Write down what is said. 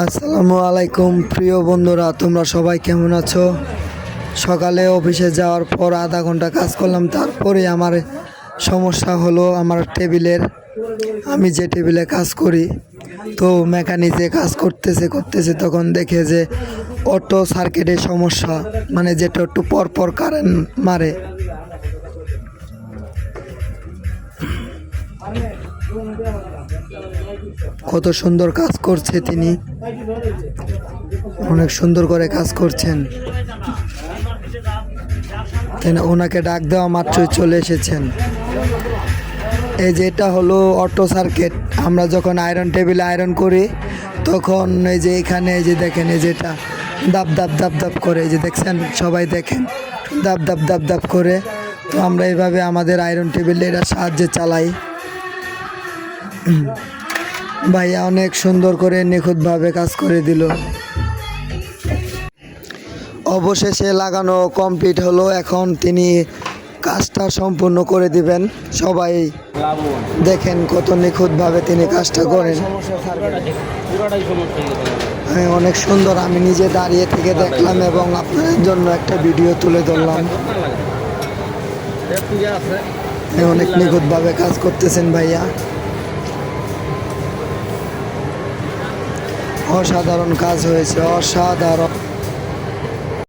আসসালামু আলাইকুম প্রিয় বন্ধুরা, তোমরা সবাই কেমন আছো? সকালে অফিসে যাওয়ার পর আধা ঘন্টা কাজ করলাম, তারপরে আমার সমস্যা হলো আমার টেবিলের। আমি যে টেবিলে কাজ করি, তো মেকানিকে কাজ করতেছে তখন দেখে যে অটো সার্কিটের সমস্যা, মানে যেটা একটু পর কারেন্ট মারে। কত সুন্দর কাজ করছে তিনি, অনেক সুন্দর করে কাজ করছেন। ওনাকে ডাক দেওয়া মাত্রই চলে এসেছেন। এই যে এটা হলো অটো সার্কিট। আমরা যখন আয়রন টেবিলে আয়রন করি তখন এই যে এখানে এই যে দেখেন, এই যেটা দাপ দাপ দাপ দাপ করে, এই যে দেখছেন, সবাই দেখেন দাপ দাপ দাপ দাপ করে। তো আমরা এইভাবে আমাদের আয়রন টেবিলে এটা সাহায্যে চালাই। ভাইয়া অনেক সুন্দর করে নিখুঁতভাবে কাজ করে দিল। অবশেষে লাগানো কমপ্লিট হলো, এখন তিনি কাজটা সম্পূর্ণ করে দিবেন। সবাই দেখেন কত নিখুঁতভাবে তিনি কাজটা করেন। হ্যাঁ, অনেক সুন্দর। আমি নিজে দাঁড়িয়ে থেকে দেখলাম এবং আপনাদের জন্য একটা ভিডিও তুলে ধরলাম। অনেক নিখুঁতভাবে কাজ করতেছেন ভাইয়া, অসাধারণ কাজ হয়েছে, অসাধারণ।